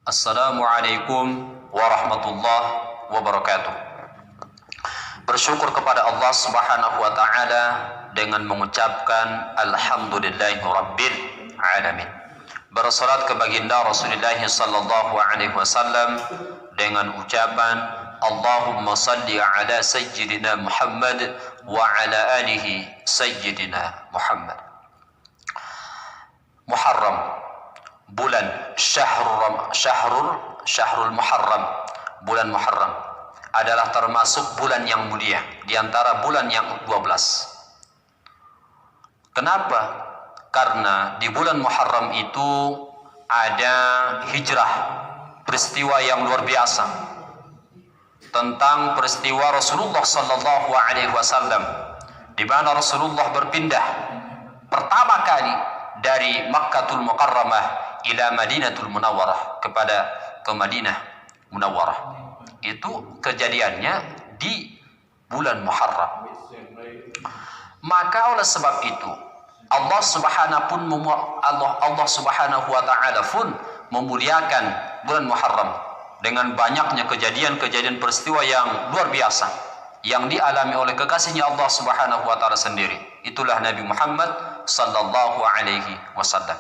Assalamualaikum warahmatullahi wabarakatuh. Bersyukur kepada Allah Subhanahu wa taala dengan mengucapkan alhamdulillahi rabbil alamin. Bersalat ke baginda Rasulullah sallallahu alaihi wasallam dengan ucapan Allahumma salli ala sayyidina Muhammad wa ala alihi sayyidina Muhammad. Muharram, bulan syahrul Muharram, bulan Muharram adalah termasuk bulan yang mulia di antara bulan yang 12. Kenapa? Karena di bulan Muharram itu ada hijrah, peristiwa yang luar biasa tentang peristiwa Rasulullah sallallahu alaihi wasallam, di mana Rasulullah berpindah pertama kali dari Makkatul Mukarramah ila Madinatul Munawwarah ke Madinah Munawwarah. Itu kejadiannya di bulan Muharram. Maka oleh sebab itu Allah Subhanahu wa taala pun memuliakan bulan Muharram dengan banyaknya kejadian-kejadian peristiwa yang luar biasa yang dialami oleh kekasihnya Allah Subhanahu wa taala sendiri. Itulah Nabi Muhammad sallallahu alaihi wasallam.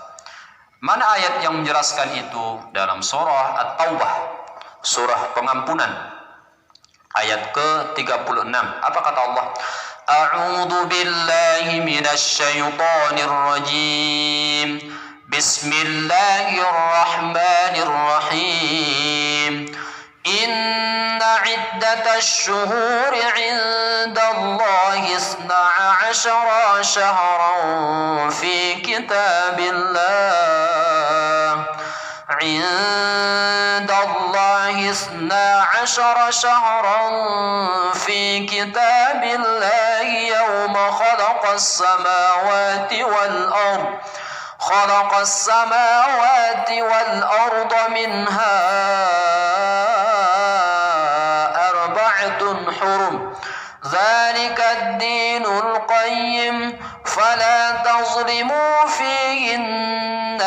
Mana ayat yang menjelaskan itu? Dalam surah At-Taubah, surah pengampunan, ayat ke-36. Apa kata Allah? A'udzu billahi minasy syaithanir rajim. Bismillahirrahmanirrahim. Inna iddatash syuhuri 'indallahi 12 syahran fi kitabillah. 'Indallahi 12 syahran fi kitabillah yawma khalaqas samawati wal ardh. خلق السماوات والأرض منها أربعة حرم ذلك الدين القيم فلا تظلموا فيهن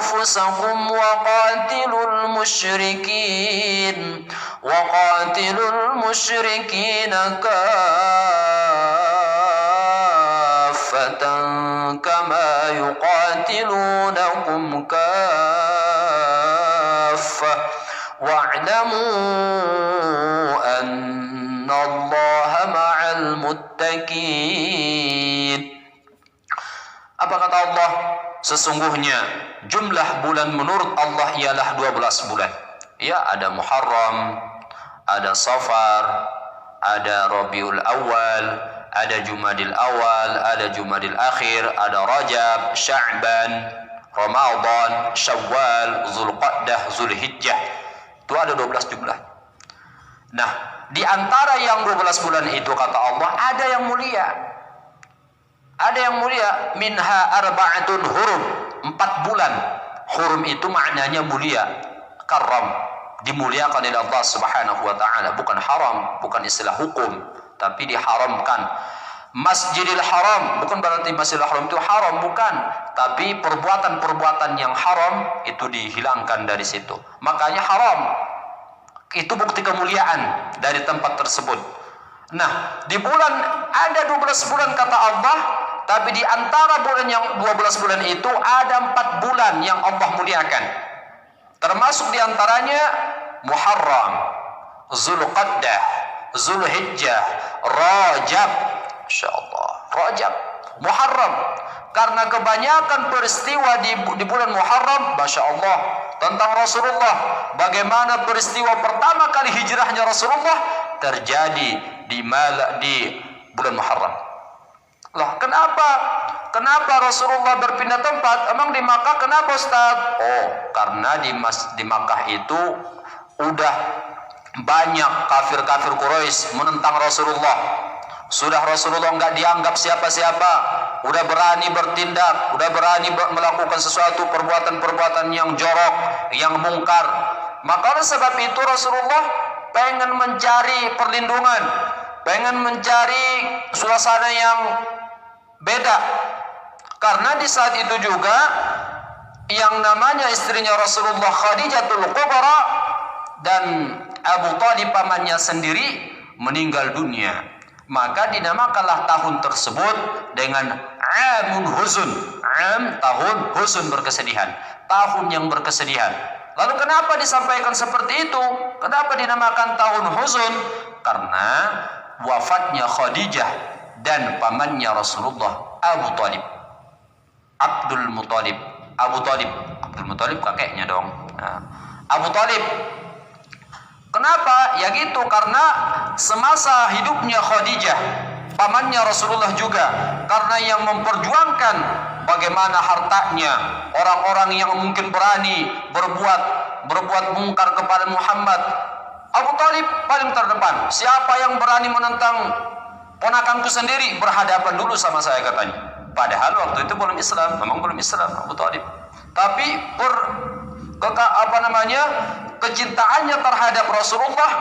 أنفسكم وقاتلوا المشركين كافة كما يقاتلونكم كافة واعلموا أن الله مع المتقين. Apa kata Allah? Sesungguhnya jumlah bulan menurut Allah ialah 12 bulan. Ya, ada Muharram, ada Safar, ada Rabiul Awal, ada Jumadil Awal, ada Jumadil Akhir, ada Rajab, Sya'ban, Ramadan, Syawal, Zulqa'dah, Zulhijjah. Itu ada 12 jumlah. Nah, di antara yang 12 bulan itu kata Allah ada yang mulia. Ada yang mulia, minha arba'atun hurum, 4 bulan. Hurum itu maknanya mulia, karam, dimuliakan oleh Allah Subhanahu wa taala, bukan haram, bukan istilah hukum, tapi diharamkan. Masjidil Haram bukan berarti Masjidil Haram itu haram, bukan, tapi perbuatan-perbuatan yang haram itu dihilangkan dari situ. Makanya haram itu bukti kemuliaan dari tempat tersebut. Nah, di bulan ada 12 bulan kata Allah, tapi di antara bulan yang 12 bulan itu ada 4 bulan yang Allah muliakan. Termasuk di antaranya Muharram, Zulqa'dah, Zulhijjah, Rajab. Insyaallah, Rajab, Muharram. Karena kebanyakan peristiwa di bulan Muharram, Masya Allah, tentang Rasulullah, bagaimana peristiwa pertama kali hijrahnya Rasulullah terjadi di bulan Muharram. Lah, kenapa Rasulullah berpindah tempat? Emang di Makkah kenapa, Ustaz? Oh, karena di Makkah itu udah banyak kafir-kafir Quraisy menentang Rasulullah. Sudah Rasulullah nggak dianggap siapa-siapa, udah berani bertindak, udah berani melakukan sesuatu perbuatan-perbuatan yang jorok, yang mungkar. Maka oleh sebab itu Rasulullah pengen mencari perlindungan, pengen mencari suasana yang beda. Karena di saat itu juga yang namanya istrinya Rasulullah Khadijatul Kubra dan Abu Talib pamannya sendiri meninggal dunia. Maka dinamakanlah tahun tersebut dengan Amun Huzun. Tahun huzun, berkesedihan. Tahun yang berkesedihan. Lalu kenapa disampaikan seperti itu? Kenapa dinamakan tahun huzun? Karena wafatnya Khadijah dan pamannya Rasulullah Abu Talib. Abdul Muttalib kakeknya dong. Nah, Abu Talib. Kenapa? Ya gitu, karena semasa hidupnya Khadijah, pamannya Rasulullah juga, karena yang memperjuangkan bagaimana hartanya orang-orang yang mungkin berani berbuat mungkar kepada Muhammad. Abu Talib paling terdepan. Siapa yang berani menentang ponakanku sendiri, berhadapan dulu sama saya, katanya. Padahal waktu itu belum Islam, memang belum Islam Abu Talib. Tapi kecintaannya terhadap Rasulullah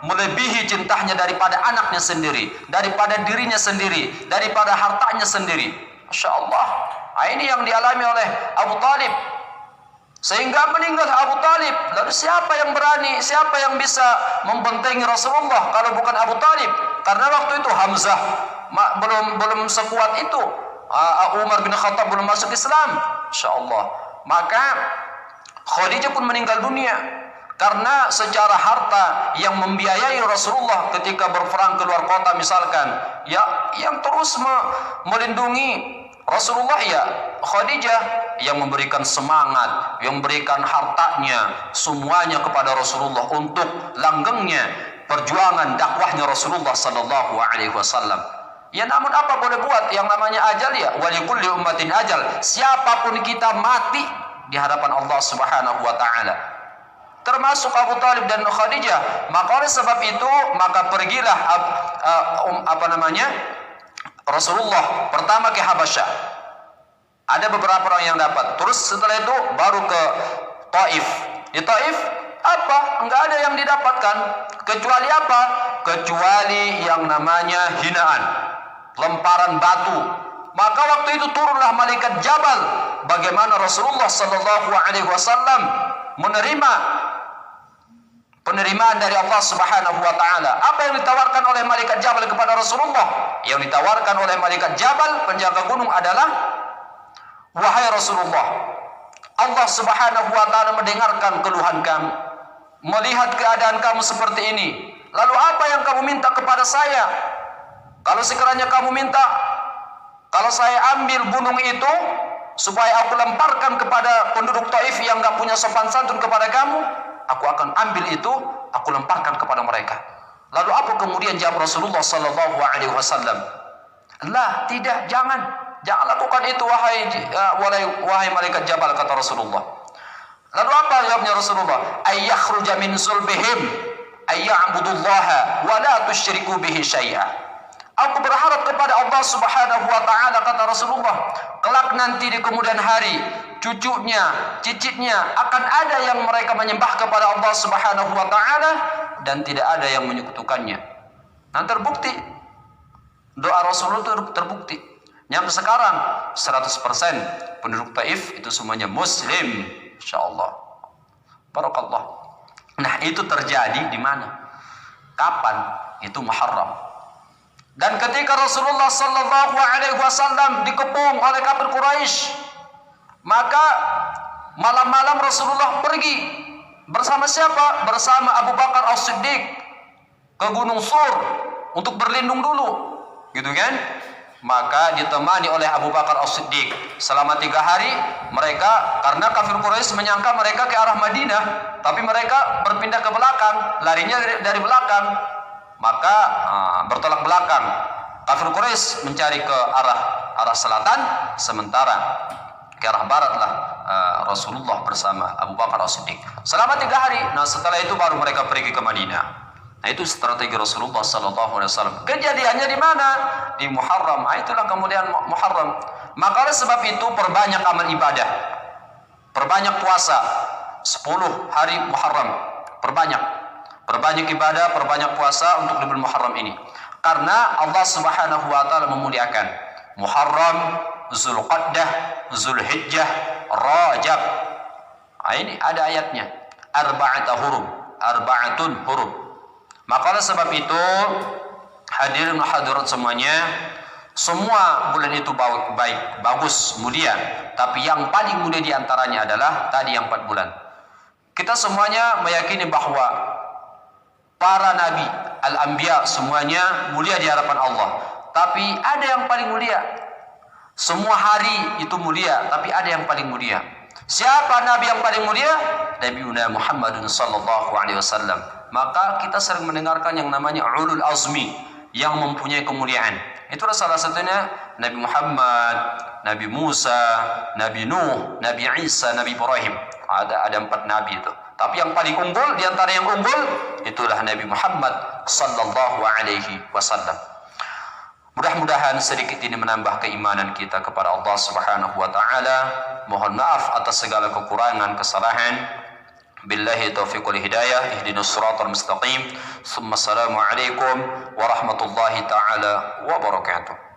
melebihi cintanya daripada anaknya sendiri, daripada dirinya sendiri, daripada hartanya sendiri. Masya Allah. Nah, ini yang dialami oleh Abu Talib. Sehingga meninggal Abu Talib. Lalu siapa yang berani, siapa yang bisa membentengi Rasulullah kalau bukan Abu Talib? Karena waktu itu Hamzah belum sekuat itu. Umar bin Khattab belum masuk Islam. Masya Allah. Maka Khadijah pun meninggal dunia karena secara harta yang membiayai Rasulullah ketika berperang keluar kota misalkan, ya yang terus melindungi Rasulullah ya Khadijah, yang memberikan semangat, yang memberikan hartanya semuanya kepada Rasulullah untuk langgengnya perjuangan dakwahnya Rasulullah sallallahu alaihi wasallam. Ya namun apa boleh buat, yang namanya ajal ya walikulli ummatin ajal. Siapapun kita mati di hadapan Allah Subhanahu wa taala, termasuk Abu Talib dan Khadijah. Maka oleh sebab itu maka pergilah Rasulullah pertama ke Habasyah. Ada beberapa orang yang dapat. Terus setelah itu baru ke Taif. Di Taif apa? Enggak ada yang didapatkan kecuali apa? Kecuali yang namanya hinaan, lemparan batu. Maka waktu itu turunlah malaikat Jabal. Bagaimana Rasulullah sallallahu alaihi wasallam menerima penerimaan dari Allah Subhanahu wa taala. Apa yang ditawarkan oleh malaikat Jabal kepada Rasulullah? Yang ditawarkan oleh malaikat Jabal, penjaga gunung, adalah, wahai Rasulullah, Allah Subhanahu wa taala mendengarkan keluhan kamu, melihat keadaan kamu seperti ini. Lalu apa yang kamu minta kepada saya? Kalau sekiranya kamu minta, kalau saya ambil gunung itu supaya aku lemparkan kepada penduduk Taif yang enggak punya sopan santun kepada kamu, aku akan ambil itu, aku lemparkan kepada mereka. Lalu apa kemudian jawab Rasulullah sallallahu alaihi wasallam? "La, tidak, jangan lakukan itu wahai malaikat Jabal," kata Rasulullah. Lalu apa jawabnya Rasulullah? "Ayyakhruja min sulbihim ayya'budullaha wa la tusyriku bihi syai'a." Aku berharap kepada Allah Subhanahu wa taala, kata Rasulullah, kelak nanti di kemudian hari cucunya, cicitnya akan ada yang mereka menyembah kepada Allah Subhanahu wa taala dan tidak ada yang menyekutukannya. Nah, terbukti doa Rasulullah itu terbukti. Yang sekarang 100% penduduk Taif itu semuanya muslim, insyaallah. Barakallah. Nah, itu terjadi di mana? Kapan? Itu Muharram. Dan ketika Rasulullah sallallahu alaihi wasallam dikepung oleh kafir Quraisy, maka malam-malam Rasulullah pergi bersama siapa? Bersama Abu Bakar As-Siddiq ke Gunung Sur untuk berlindung dulu, gitu kan? Maka ditemani oleh Abu Bakar As-Siddiq selama 3 hari. Mereka, karena kafir Quraisy menyangka mereka ke arah Madinah, tapi mereka berpindah ke belakang, larinya dari belakang. Maka bertolak belakang. Kafir Quraisy mencari ke arah selatan, sementara ke arah baratlah Rasulullah bersama Abu Bakar As-Siddiq selama 3 hari. Nah, setelah itu baru mereka pergi ke Madinah. Nah, itu strategi Rasulullah sallallahu alaihi wasallam. Kejadiannya di mana? Di Muharram. Nah, itulah kemudian Muharram. Maka oleh sebab itu perbanyak amal ibadah. Perbanyak puasa 10 hari Muharram. Perbanyak ibadah, perbanyak puasa untuk di bulan Muharram ini. Karena Allah Subhanahu wa taala memuliakan Muharram, Zulqa'dah, Zulhijjah, Rajab. Ini ada ayatnya. Arba'atun huruf. Maka oleh sebab itu, hadirin hadirat semuanya, semua bulan itu baik, bagus, mulia. Tapi yang paling mulia diantaranya adalah tadi yang 4 bulan. Kita semuanya meyakini bahwa para nabi, al-anbiya semuanya mulia di hadapan Allah. Tapi ada yang paling mulia. Semua hari itu mulia, tapi ada yang paling mulia. Siapa nabi yang paling mulia? Nabiuna Muhammadun sallallahu alaihi wasallam. Maka kita sering mendengarkan yang namanya ulul azmi yang mempunyai kemuliaan. Itulah salah satunya Nabi Muhammad, Nabi Musa, Nabi Nuh, Nabi Isa, Nabi Ibrahim. Ada 4 nabi itu. Tapi yang paling unggul di antara yang unggul itulah Nabi Muhammad sallallahu alaihi wasallam. Mudah-mudahan sedikit ini menambah keimanan kita kepada Allah Subhanahu wa taala. Mohon maaf atas segala kekurangan, kesalahan. Billahi taufiq wal hidayah. Ihdinas siratal mustaqim. Assalamu alaikum warahmatullahi taala wabarakatuh.